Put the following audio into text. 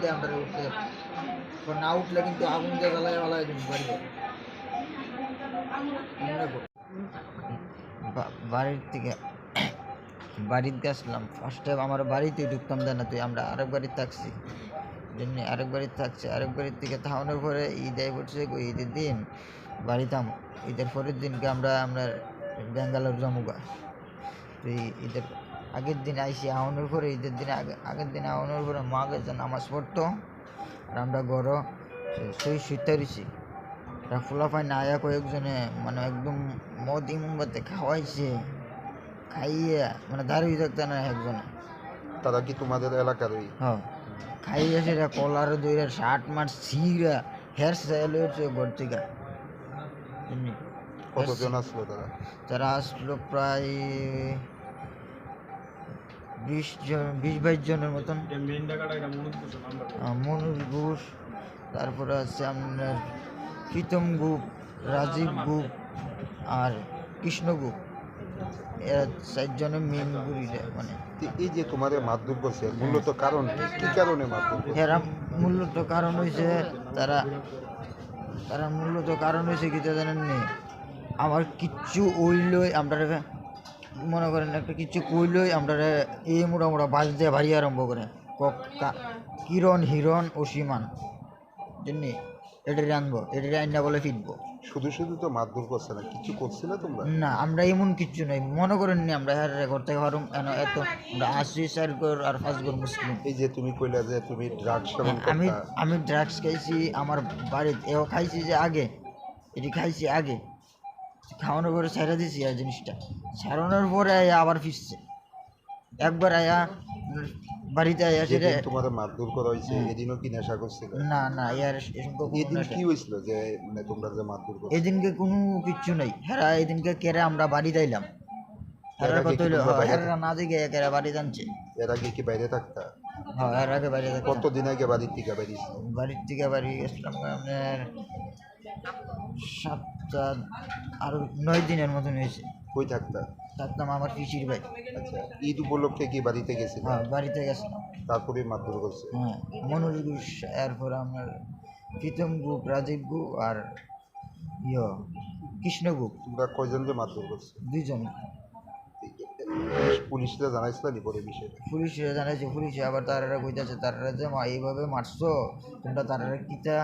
দিয়ে আমরা উঠতে না উঠলে কিন্তু আগুন দিয়ে জ্বালায় জ্বালায় দিন বাড়ির থেকে বাড়িতে আসলাম ফার্স্টে আমার বাড়িতে ঢুকতাম দেয় না তুই আমরা আরেক বাড়িতে থাকছি যেমনি আরেক বাড়িতে থাকছি আরেক বাড়ির থেকে থামানোর পরে ঈদ আই পড়ছে ঈদের দিন বাড়িতাম ঈদের পরের দিনকে আমরা ব্যাঙ্গালোর জমুগা তো ঈদের আগের দিন আইসি আওয়ানোর পরে ঈদের দিন আগের দিন আওয়ানোর পরে মা গেছে নামাজ পড়তো আর আমরা গড় সেই শুতে রয়েছি ফুলাফাই না আয়া কয়েকজনে মানে একদম মদ ইমুনবাতে খাওয়াইছে খাইয়ে মানে দাঁড়িয়ে থাকতে না একজনে। তারা কি তোমাদের এলাকারই? হ্যাঁ, খাইয়ে সেটা কলার দইরা শার্ট মার ছিঁড়া হেয়ার স্টাইল হয়েছে ঘর থেকে। কতজন আসলো তারা? তারা আসলো প্রায় 20-22 জনের মতন। মনুষ ঘোষ, তারপরে আছে আপনার প্রীতম গুপ, রাজীব গুপ আর কৃষ্ণ গুপ, এরা 4 জনের মেন গুড়ি। মানে এই যে তোমাদের মারধর করছে মূলত কারণ কি কারণে মারধর করছে? এরা মূলত কারণ হয়েছে তারা মূলত কারণ হয়েছে কি জানেন নি, আমার কিচ্ছু ওইলই আমরা মনে করেন একটা কিছু কইলই আমরা এই মোটামোটা বাজ দিয়ে ভারী আরম্ভ করে কিরণ হিরণ ও সীমান জন্যে এটা রানবো এটা রান্না বলে ফিরবো। শুধু শুধু তো মারধর করছে না, কিছু করছে না তোমরা? না, আমরা এমন কিচ্ছু নাই মনে করেন নি আমরা ঘর থেকে হরম এত আমরা 80 ঘর আর 5 ঘর মুসলিম। এই যে তুমি কইলা যে তুমি ড্রাগস আমি ড্রাগস খাইছি আমার বাড়িতে এও খাইছি যে আগে এটি খাইছি আগে খাওয়ানোর পরে ছেড়ে দিয়েছি আর জিনিসটা ছাড়ানোর পরে আবার ফিরছে একবার আয়া বাড়িতে আয়া সেটা তোমার মারধর করা হয়েছে এদিনও কি নেশা করছিল? না ইয়ার এদিন কি হয়েছিল যে মানে তোমরা যে মারধর করছো? এদিনকে কোনো কিচ্ছু নাই হেরা এদিনকে কেরা আমরা বাড়িতে আইলাম হেরা কত হইলো হেরা না দিকে কেরা বাড়ি জানছে। এর আগে কি বাইরে থাকতা? হ্যাঁ এর আগে বাইরে থাকতাম। কতদিন আগে বাড়ির থেকে বেরিয়েছিল? বাড়ির থেকে বাড়ি গেছিলাম আপনার 7 আর 9 দিনের মতন হয়েছে। কই থাকতাম আমার পিসির ভাই। আচ্ছা, ঈদ উপলক্ষে কি বাড়িতে গেছিল? হ্যাঁ বাড়িতে গেছিলাম। তারপরে মারধর করছে? হ্যাঁ, মনোজ ঘোষ, এরপর আপনার প্রীতম গুপ, রাজীব গুপ আর কৃষ্ণ গুপ। তোমরা কয়জনকে মারধর করছে? 2 জন। পুলিশরা জানাইছিল নি পরে বিষয়টা? পুলিশরা জানাইছে, পুলিশে আবার তারা কইতাছে তারা যে এইভাবে মারছো তোমরা তারা কিতা